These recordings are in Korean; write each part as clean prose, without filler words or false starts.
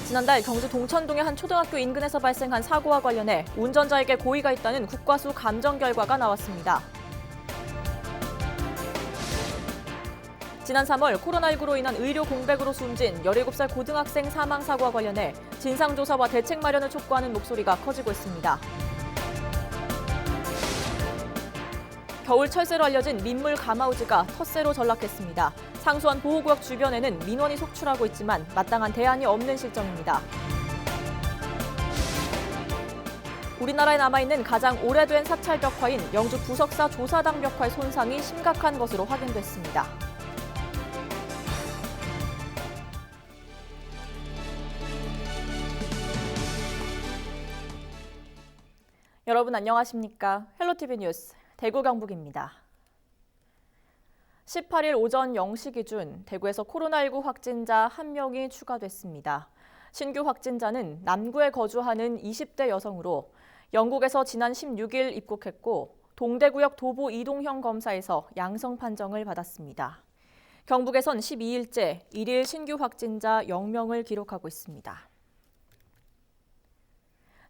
지난달 경주 동천동의 한 초등학교 인근에서 발생한 사고와 관련해 운전자에게 고의가 있다는 국과수 감정 결과가 나왔습니다. 지난 3월 코로나19로 인한 의료 공백으로 숨진 17살 고등학생 사망 사고와 관련해 진상조사와 대책 마련을 촉구하는 목소리가 커지고 있습니다. 겨울 철새로 알려진 민물 가마우지가 텃새로 전락했습니다. 상수원 보호구역 주변에는 민원이 속출하고 있지만 마땅한 대안이 없는 실정입니다. 우리나라에 남아있는 가장 오래된 사찰 벽화인 영주 부석사 조사당 벽화의 손상이 심각한 것으로 확인됐습니다. 여러분 안녕하십니까? 헬로티비 뉴스 대구 경북입니다. 18일 오전 0시 기준 대구에서 코로나19 확진자 1명이 추가됐습니다. 신규 확진자는 남구에 거주하는 20대 여성으로 영국에서 지난 16일 입국했고 동대구역 도보 이동형 검사에서 양성 판정을 받았습니다. 경북에선 12일째 1일 신규 확진자 0명을 기록하고 있습니다.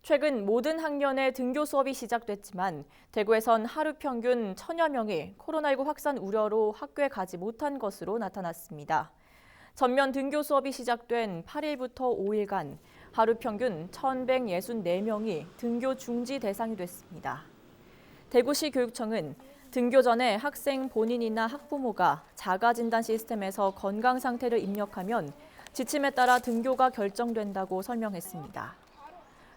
최근 모든 학년의 등교 수업이 시작됐지만 대구에선 하루 평균 1000여 명이 코로나19 확산 우려로 학교에 가지 못한 것으로 나타났습니다. 전면 등교 수업이 시작된 8일부터 5일간 하루 평균 1164명이 등교 중지 대상이 됐습니다. 대구시 교육청은 등교 전에 학생 본인이나 학부모가 자가진단 시스템에서 건강 상태를 입력하면 지침에 따라 등교가 결정된다고 설명했습니다.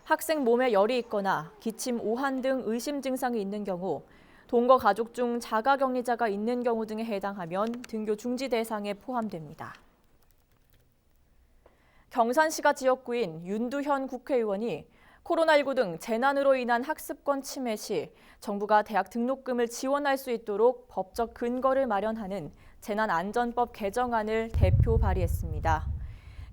학생 몸에 열이 있거나 기침, 오한 등 의심 증상이 있는 경우, 동거 가족 중 자가격리자가 있는 경우 등에 해당하면 등교 중지 대상에 포함됩니다. 경산시가 지역구인 윤두현 국회의원이 코로나19 등 재난으로 인한 학습권 침해 시 정부가 대학 등록금을 지원할 수 있도록 법적 근거를 마련하는 재난안전법 개정안을 대표 발의했습니다.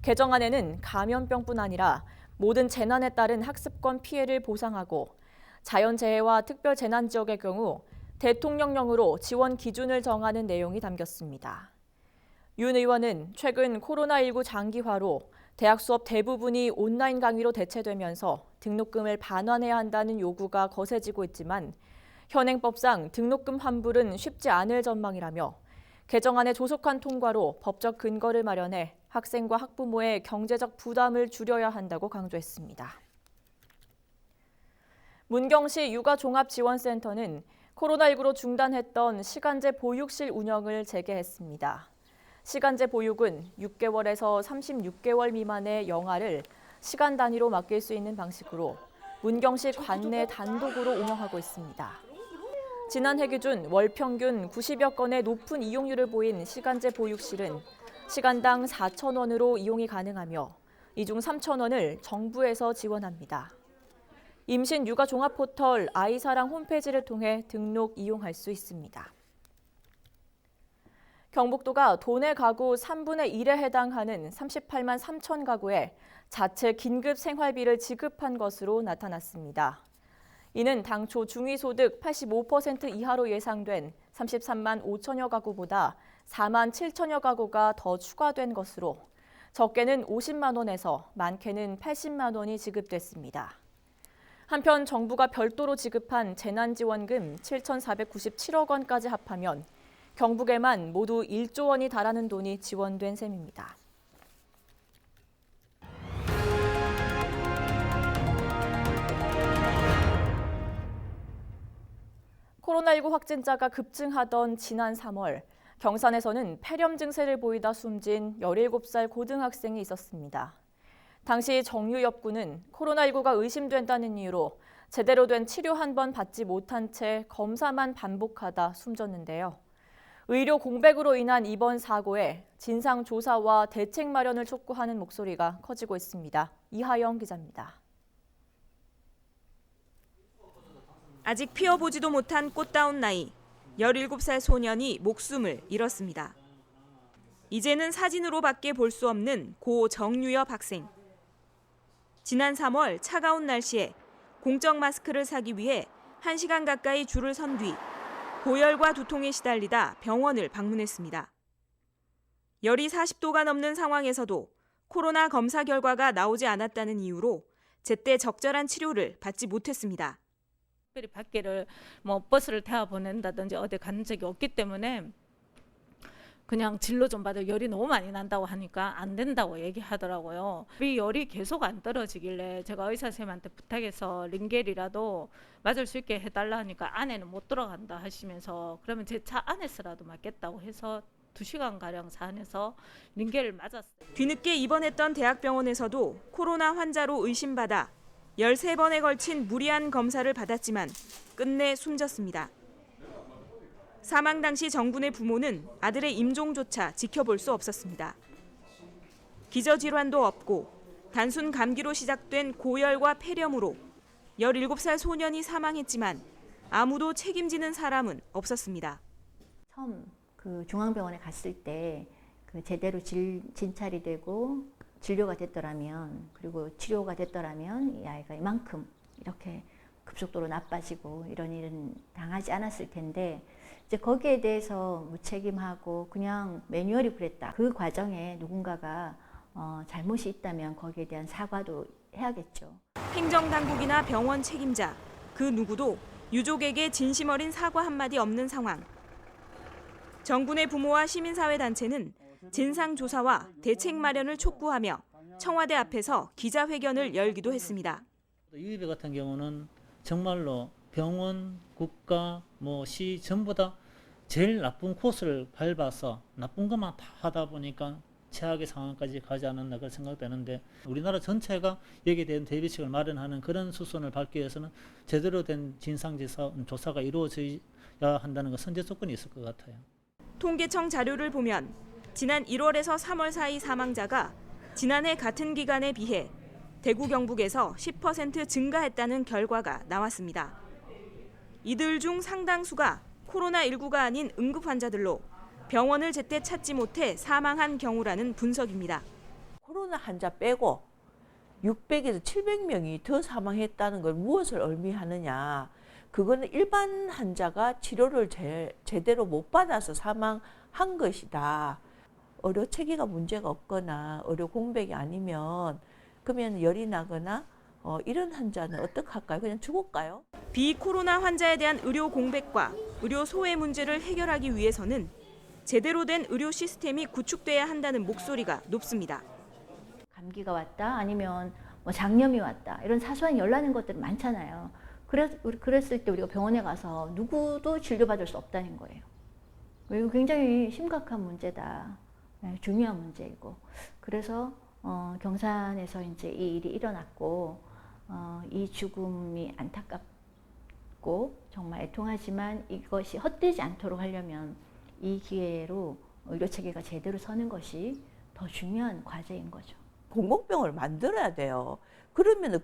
개정안에는 감염병뿐 아니라 모든 재난에 따른 학습권 피해를 보상하고 자연재해와 특별재난지역의 경우 대통령령으로 지원 기준을 정하는 내용이 담겼습니다. 윤 의원은 최근 코로나19 장기화로 대학 수업 대부분이 온라인 강의로 대체되면서 등록금을 반환해야 한다는 요구가 거세지고 있지만 현행법상 등록금 환불은 쉽지 않을 전망이라며 개정안의 조속한 통과로 법적 근거를 마련해 학생과 학부모의 경제적 부담을 줄여야 한다고 강조했습니다. 문경시 육아종합지원센터는 코로나19로 중단했던 시간제 보육실 운영을 재개했습니다. 시간제 보육은 6개월에서 36개월 미만의 영아를 시간 단위로 맡길 수 있는 방식으로 문경시 관내 단독으로 운영하고 있습니다. 지난해 기준 월 평균 90여 건의 높은 이용률을 보인 시간제 보육실은 시간당 4,000원으로 이용이 가능하며 이 중 3,000원을 정부에서 지원합니다. 임신 육아 종합 포털 아이사랑 홈페이지를 통해 등록 이용할 수 있습니다. 경북도가 도내 가구 3분의 1에 해당하는 38만 3천 가구에 자체 긴급 생활비를 지급한 것으로 나타났습니다. 이는 당초 중위소득 85% 이하로 예상된 33만 5천여 가구보다 4만 7천여 가구가 더 추가된 것으로 적게는 50만 원에서 많게는 80만 원이 지급됐습니다. 한편 정부가 별도로 지급한 재난지원금 7,497억 원까지 합하면 경북에만 모두 1조 원이 달하는 돈이 지원된 셈입니다. 코로나19 확진자가 급증하던 지난 3월, 경산에서는 폐렴 증세를 보이다 숨진 17살 고등학생이 있었습니다. 당시 정유엽 군은 코로나19가 의심된다는 이유로 제대로 된 치료 한 번 받지 못한 채 검사만 반복하다 숨졌는데요. 의료 공백으로 인한 이번 사고에 진상조사와 대책 마련을 촉구하는 목소리가 커지고 있습니다. 이하영 기자입니다. 아직 피어보지도 못한 꽃다운 나이, 17살 소년이 목숨을 잃었습니다. 이제는 사진으로밖에 볼 수 없는 고 정유엽 학생. 지난 3월 차가운 날씨에 공적 마스크를 사기 위해 1시간 가까이 줄을 선 뒤 고열과 두통에 시달리다 병원을 방문했습니다. 열이 40도가 넘는 상황에서도 코로나 검사 결과가 나오지 않았다는 이유로 제때 적절한 치료를 받지 못했습니다. 특별히 밖에를 버스를 태워 보낸다든지 어디 간 적이 없기 때문에 그냥 진료 좀 받아 열이 너무 많이 난다고 하니까 안 된다고 얘기하더라고요. 이 열이 계속 안 떨어지길래 제가 의사 선생님한테 부탁해서 링겔이라도 맞을 수 있게 해달라 하니까 안에는 못 들어간다 하시면서 그러면 제 차 안에서라도 맞겠다고 해서 2시간가량 차 안에서 링겔을 맞았어요. 뒤늦게 입원했던 대학병원에서도 코로나 환자로 의심받아 13번에 걸친 무리한 검사를 받았지만 끝내 숨졌습니다. 사망 당시 정군의 부모는 아들의 임종조차 지켜볼 수 없었습니다. 기저질환도 없고 단순 감기로 시작된 고열과 폐렴으로 17살 소년이 사망했지만 아무도 책임지는 사람은 없었습니다. 처음 그 중앙병원에 갔을 때 그 제대로 진찰이 되고 진료가 됐더라면 그리고 치료가 됐더라면 이 아이가 이만큼 이렇게 급속도로 나빠지고 이런 일은 당하지 않았을 텐데 이제 거기에 대해서 무책임하고 그냥 매뉴얼이 그랬다. 그 과정에 누군가가 잘못이 있다면 거기에 대한 사과도 해야겠죠. 행정당국이나 병원 책임자 그 누구도 유족에게 진심 어린 사과 한마디 없는 상황. 정군의 부모와 시민사회단체는 진상조사와 대책 마련을 촉구하며 청와대 앞에서 기자회견을 열기도 했습니다. 유의배 같은 경우는 정말로 병원, 국가, 시 전부 다 제일 나쁜 코스를 밟아서 나쁜 것만 다 하다 보니까 최악의 상황까지 가지 않았나 그렇게 생각되는데 우리나라 전체가 여기에 대한 대비책을 마련하는 그런 수순을 밟기 위해서는 제대로 된 진상조사가 이루어져야 한다는 것 선제 조건이 있을 것 같아요. 통계청 자료를 보면 지난 1월에서 3월 사이 사망자가 지난해 같은 기간에 비해 대구 경북에서 10% 증가했다는 결과가 나왔습니다. 이들 중 상당수가 코로나19가 아닌 응급 환자들로 병원을 제때 찾지 못해 사망한 경우라는 분석입니다. 코로나 환자 빼고 600에서 700명이 더 사망했다는 걸 무엇을 의미하느냐. 그거는 일반 환자가 치료를 제대로 못 받아서 사망한 것이다. 의료 체계가 문제가 없거나 의료 공백이 아니면 그러면 열이 나거나 이런 환자는 어떻게 할까요? 그냥 죽을까요? 비코로나 환자에 대한 의료 공백과 의료 소외 문제를 해결하기 위해서는 제대로 된 의료 시스템이 구축돼야 한다는 목소리가 높습니다. 감기가 왔다 아니면 장염이 왔다 이런 사소한 열 나는 것들은 많잖아요. 그랬을 때 우리가 병원에 가서 누구도 진료받을 수 없다는 거예요. 이거 굉장히 심각한 문제다. 중요한 문제이고 그래서 경산에서 이제 이 일이 일어났고 이 죽음이 안타깝고 정말 애통하지만 이것이 헛되지 않도록 하려면 이 기회로 의료 체계가 제대로 서는 것이 더 중요한 과제인 거죠. 공공병을 만들어야 돼요. 그러면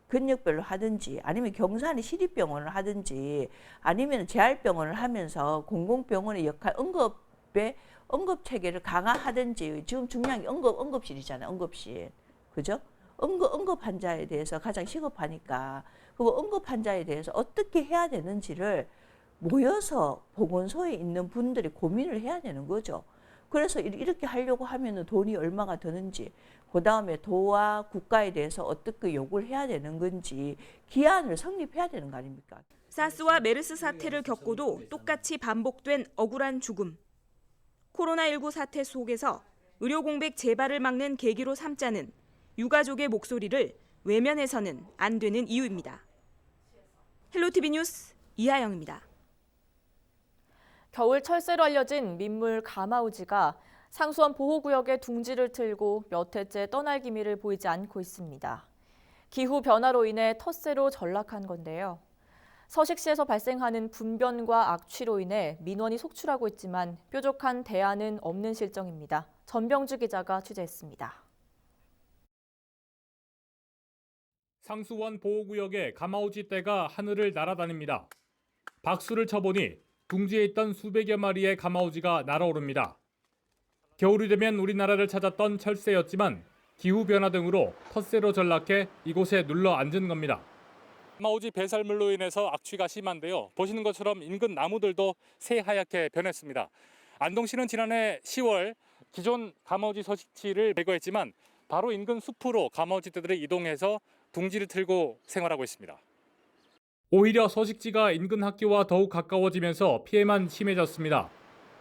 근역별로 하든지 아니면 경산이 시립병원을 하든지 아니면 재활병원을 하면서 공공병원의 역할 응급 체계를 강화하든지 지금 중요한 게 응급실이잖아요. 응급실. 그죠? 응급 환자에 대해서 가장 시급하니까 그 응급 환자에 대해서 어떻게 해야 되는지를 모여서 보건소에 있는 분들이 고민을 해야 되는 거죠. 그래서 이렇게 하려고 하면 돈이 얼마가 드는지 그다음에 도와 국가에 대해서 어떻게 요구를 해야 되는 건지 기한을 성립해야 되는 거 아닙니까? 사스와 메르스 사태를 겪고도 똑같이 반복된 억울한 죽음. 코로나19 사태 속에서 의료 공백 재발을 막는 계기로 삼자는 유가족의 목소리를 외면해서는 안 되는 이유입니다. 헬로티비 뉴스 이하영입니다. 겨울 철새로 알려진 민물 가마우지가 상수원 보호구역에 둥지를 틀고 몇 해째 떠날 기미를 보이지 않고 있습니다. 기후 변화로 인해 텃새로 전락한 건데요. 서식지에서 발생하는 분변과 악취로 인해 민원이 속출하고 있지만 뾰족한 대안은 없는 실정입니다. 전병주 기자가 취재했습니다. 상수원 보호구역의 가마우지 떼가 하늘을 날아다닙니다. 박수를 쳐보니 둥지에 있던 수백여 마리의 가마우지가 날아오릅니다. 겨울이 되면 우리나라를 찾았던 철새였지만 기후변화 등으로 텃새로 전락해 이곳에 눌러 앉은 겁니다. 가마우지 배설물로 인해서 악취가 심한데요. 보시는 것처럼 인근 나무들도 새하얗게 변했습니다. 안동시는 지난해 10월 기존 가마우지 서식지를 제거했지만 바로 인근 숲으로 가마우지떼들이 이동해서 둥지를 틀고 생활하고 있습니다. 오히려 서식지가 인근 학교와 더욱 가까워지면서 피해만 심해졌습니다.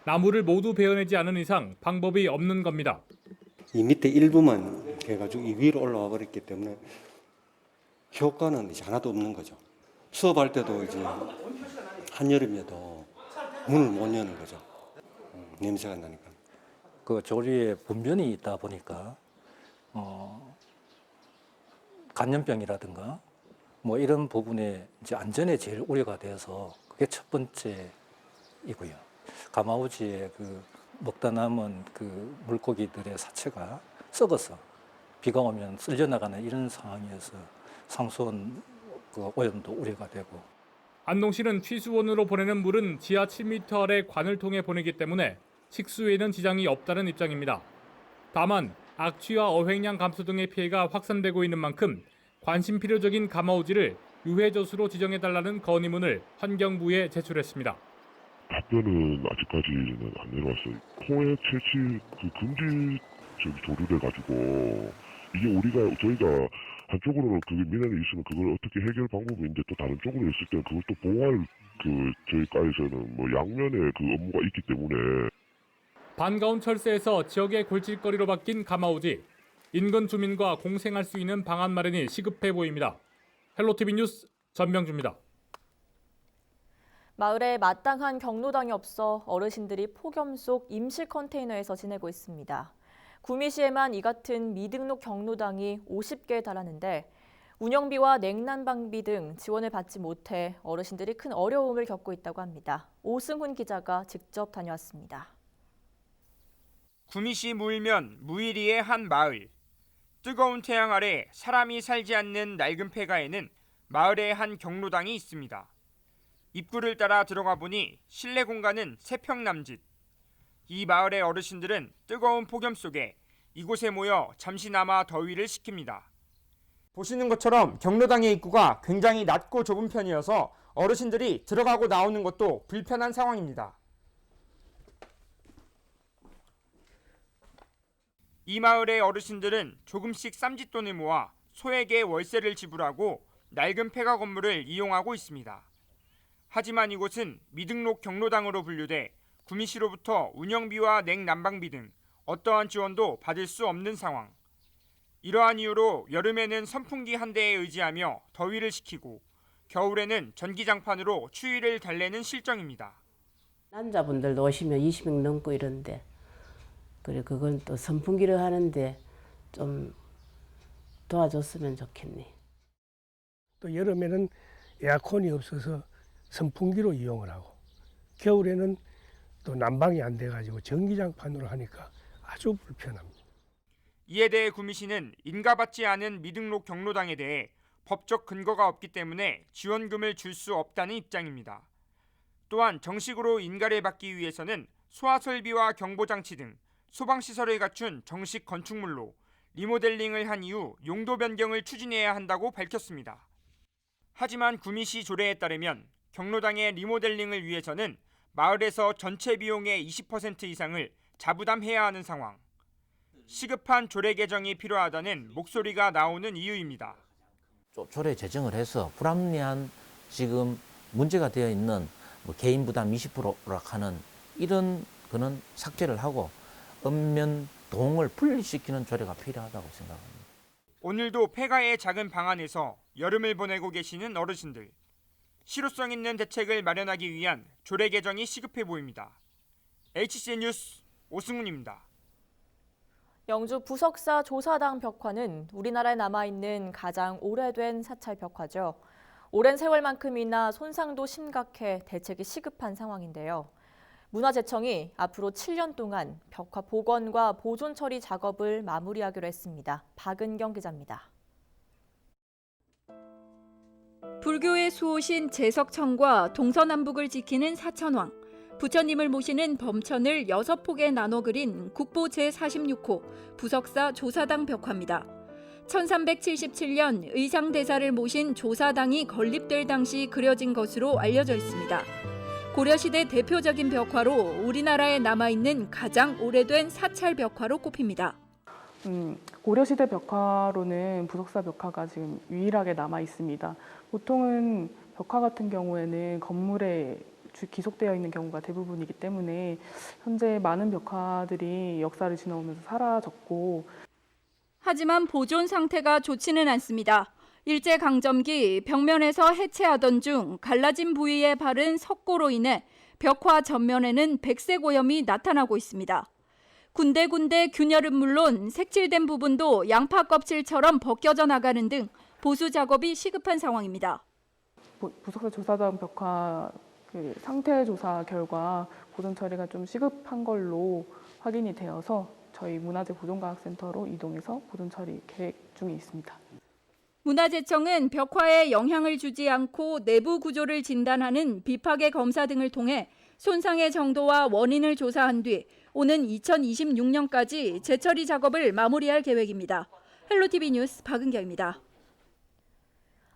나무를 모두 베어내지 않은 이상 방법이 없는 겁니다. 이 밑에 일부만 해가지고 이 위로 올라와 버렸기 때문에 효과는 이제 하나도 없는 거죠. 수업할 때도 이제 한여름에도 문을 못 여는 거죠. 냄새가 나니까. 그 조류에 분변이 있다 보니까 감염병이라든가 뭐 이런 부분에 이제 안전에 제일 우려가 돼서 그게 첫 번째이고요. 가마우지에 그 먹다 남은 그 물고기들의 사체가 썩어서 비가 오면 쓸려 나가는 이런 상황이어서 상수원 그 오염도 우려가 되고. 안동시는 취수원으로 보내는 물은 지하 7m 아래 관을 통해 보내기 때문에 식수에는 지장이 없다는 입장입니다. 다만 악취와 어획량 감소 등의 피해가 확산되고 있는 만큼 관심 필요적인 가마우지를 유해저수로 지정해달라는 건의문을 환경부에 제출했습니다. 답변은 아직까지는 안 내려왔어요. 포획 채취 그 금지 조류를 가지고 이게 저희가 한쪽으로는 그게 민원이 있으면 그걸 어떻게 해결 방법인데 또 다른 쪽으로 있을 때 그걸 또 보호할 저희과에서는 뭐 양면의 그 업무가 있기 때문에. 반가운 철새에서 지역의 골칫거리로 바뀐 가마우지. 인근 주민과 공생할 수 있는 방안 마련이 시급해 보입니다. 헬로티비 뉴스 전명주입니다. 마을에 마땅한 경로당이 없어 어르신들이 폭염 속 임시 컨테이너에서 지내고 있습니다. 구미시에만 이 같은 미등록 경로당이 50개에 달하는데 운영비와 냉난방비 등 지원을 받지 못해 어르신들이 큰 어려움을 겪고 있다고 합니다. 오승훈 기자가 직접 다녀왔습니다. 구미시 물면 무이리의 한 마을. 뜨거운 태양 아래 사람이 살지 않는 낡은 폐가에는 마을의 한 경로당이 있습니다. 입구를 따라 들어가 보니 실내 공간은 3평 남짓. 이 마을의 어르신들은 뜨거운 폭염 속에 이곳에 모여 잠시나마 더위를 식힙니다. 보시는 것처럼 경로당의 입구가 굉장히 낮고 좁은 편이어서 어르신들이 들어가고 나오는 것도 불편한 상황입니다. 이 마을의 어르신들은 조금씩 쌈짓돈을 모아 소에게 월세를 지불하고 낡은 폐가 건물을 이용하고 있습니다. 하지만 이곳은 미등록 경로당으로 분류돼 구미시로부터 운영비와 냉난방비 등 어떠한 지원도 받을 수 없는 상황. 이러한 이유로 여름에는 선풍기 한 대에 의지하며 더위를 식히고 겨울에는 전기장판으로 추위를 달래는 실정입니다. 남자분들도 오시면 20명 넘고 이런데 그래 그건 또 선풍기를 하는데 좀 도와줬으면 좋겠네. 또 여름에는 에어컨이 없어서 선풍기로 이용을 하고 겨울에는 또 난방이 안 돼가지고 전기장판으로 하니까 아주 불편합니다. 이에 대해 구미시는 인가받지 않은 미등록 경로당에 대해 법적 근거가 없기 때문에 지원금을 줄 수 없다는 입장입니다. 또한 정식으로 인가를 받기 위해서는 소화설비와 경보장치 등 소방시설을 갖춘 정식 건축물로 리모델링을 한 이후 용도 변경을 추진해야 한다고 밝혔습니다. 하지만 구미시 조례에 따르면 경로당의 리모델링을 위해서는 마을에서 전체 비용의 20% 이상을 자부담해야 하는 상황. 시급한 조례 개정이 필요하다는 목소리가 나오는 이유입니다. 조례 제정을 해서 불합리한 지금 문제가 되어 있는 뭐 개인 부담 20%라 하는 이런 거는 삭제를 하고 읍면 동을 분리시키는 조례가 필요하다고 생각합니다. 오늘도 폐가의 작은 방 안에서 여름을 보내고 계시는 어르신들. 실효성 있는 대책을 마련하기 위한 조례 개정이 시급해 보입니다. HCN 뉴스 오승훈입니다. 영주 부석사 조사당 벽화는 우리나라에 남아있는 가장 오래된 사찰 벽화죠. 오랜 세월만큼이나 손상도 심각해 대책이 시급한 상황인데요. 문화재청이 앞으로 7년 동안 벽화 복원과 보존 처리 작업을 마무리하기로 했습니다. 박은경 기자입니다. 불교의 수호신 제석천과 동서남북을 지키는 사천왕, 부처님을 모시는 범천을 6폭에 나눠 그린 국보 제46호 부석사 조사당 벽화입니다. 1377년 의상대사를 모신 조사당이 건립될 당시 그려진 것으로 알려져 있습니다. 고려시대 대표적인 벽화로 우리나라에 남아있는 가장 오래된 사찰 벽화로 꼽힙니다. 고려시대 벽화로는 부석사 벽화가 지금 유일하게 남아 있습니다. 보통은 벽화 같은 경우에는 건물에 기속되어 있는 경우가 대부분이기 때문에 현재 많은 벽화들이 역사를 지나오면서 사라졌고, 하지만 보존 상태가 좋지는 않습니다. 일제강점기 벽면에서 해체하던 중 갈라진 부위에 바른 석고로 인해 벽화 전면에는 백색 오염이 나타나고 있습니다. 군데군데 균열은 물론 색칠된 부분도 양파 껍질처럼 벗겨져 나가는 등 보수 작업이 시급한 상황입니다. 부석사 조사단 벽화 상태 조사 결과 보존 처리가 좀 시급한 걸로 확인이 되어서 저희 문화재 보존과학센터로 이동해서 보존 처리 계획 중에 있습니다. 문화재청은 벽화에 영향을 주지 않고 내부 구조를 진단하는 비파괴 검사 등을 통해 손상의 정도와 원인을 조사한 뒤 오는 2026년까지 재처리 작업을 마무리할 계획입니다. 헬로티비 뉴스 박은경입니다.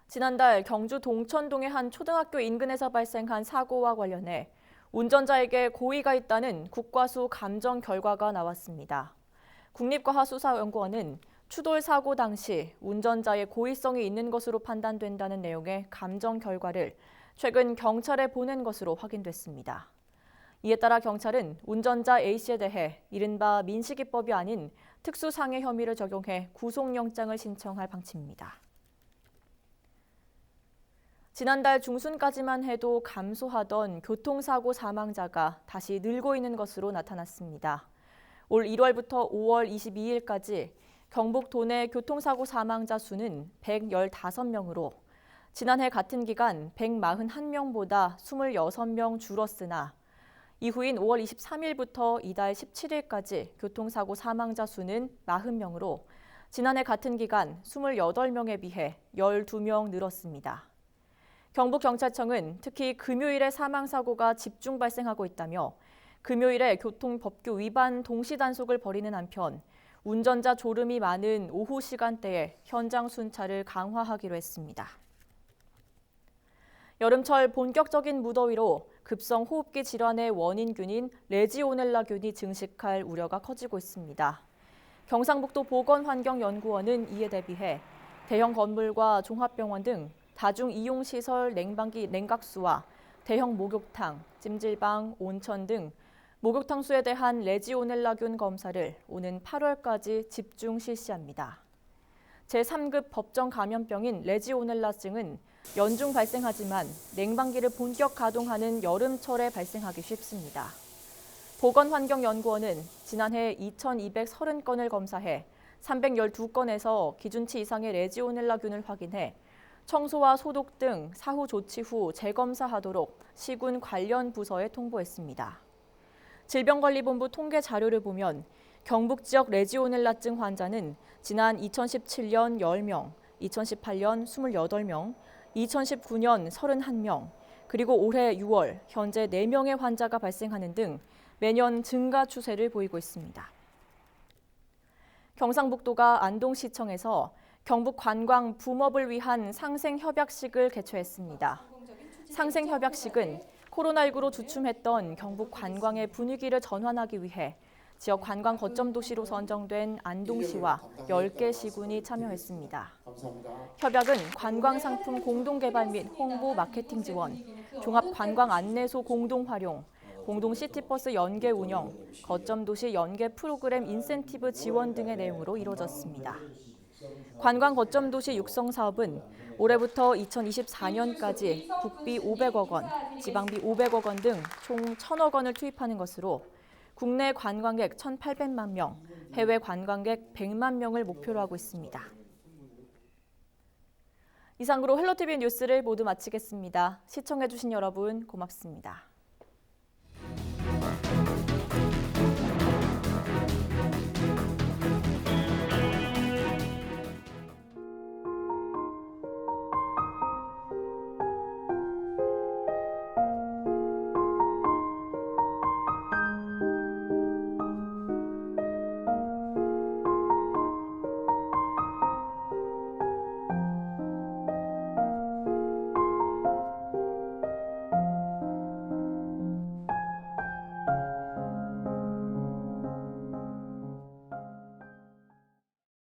지난달 경주 동천동의 한 초등학교 인근에서 발생한 사고와 관련해 운전자에게 고의가 있다는 국과수 감정 결과가 나왔습니다. 국립과학수사연구원은 추돌 사고 당시 운전자의 고의성이 있는 것으로 판단된다는 내용의 감정 결과를 최근 경찰에 보낸 것으로 확인됐습니다. 이에 따라 경찰은 운전자 A씨에 대해 이른바 민식이법이 아닌 특수상해 혐의를 적용해 구속영장을 신청할 방침입니다. 지난달 중순까지만 해도 감소하던 교통사고 사망자가 다시 늘고 있는 것으로 나타났습니다. 올 1월부터 5월 22일까지 경북 도내 교통사고 사망자 수는 115명으로 지난해 같은 기간 141명보다 26명 줄었으나 이후인 5월 23일부터 이달 17일까지 교통사고 사망자 수는 40명으로 지난해 같은 기간 28명에 비해 12명 늘었습니다. 경북경찰청은 특히 금요일에 사망사고가 집중 발생하고 있다며 금요일에 교통법규 위반 동시단속을 벌이는 한편 운전자 졸음이 많은 오후 시간대에 현장 순찰을 강화하기로 했습니다. 여름철 본격적인 무더위로 급성 호흡기 질환의 원인균인 레지오넬라균이 증식할 우려가 커지고 있습니다. 경상북도 보건환경연구원은 이에 대비해 대형 건물과 종합병원 등 다중 이용시설 냉방기 냉각수와 대형 목욕탕, 찜질방, 온천 등 목욕탕수에 대한 레지오넬라균 검사를 오는 8월까지 집중 실시합니다. 제3급 법정 감염병인 레지오넬라증은 연중 발생하지만 냉방기를 본격 가동하는 여름철에 발생하기 쉽습니다. 보건환경연구원은 지난해 2,230건을 검사해 312건에서 기준치 이상의 레지오넬라균을 확인해 청소와 소독 등 사후 조치 후 재검사하도록 시군 관련 부서에 통보했습니다. 질병관리본부 통계 자료를 보면 경북 지역 레지오넬라증 환자는 지난 2017년 10명, 2018년 28명, 2019년 31명, 그리고 올해 6월 현재 4명의 환자가 발생하는 등 매년 증가 추세를 보이고 있습니다. 경상북도가 안동시청에서 경북 관광 붐업을 위한 상생협약식을 개최했습니다. 상생협약식은 코로나19로 주춤했던 경북 관광의 분위기를 전환하기 위해 지역 관광 거점 도시로 선정된 안동시와 10개 시군이 참여했습니다. 협약은 관광 상품 공동 개발 및 홍보 마케팅 지원, 종합 관광 안내소 공동 활용, 공동 시티버스 연계 운영, 거점 도시 연계 프로그램 인센티브 지원 등의 내용으로 이루어졌습니다. 관광 거점 도시 육성 사업은 올해부터 2024년까지 국비 500억 원, 지방비 500억 원 등 총 1,000억 원을 투입하는 것으로 국내 관광객 1,800만 명, 해외 관광객 100만 명을 목표로 하고 있습니다. 이상으로 헬로티비 뉴스를 모두 마치겠습니다. 시청해주신 여러분 고맙습니다.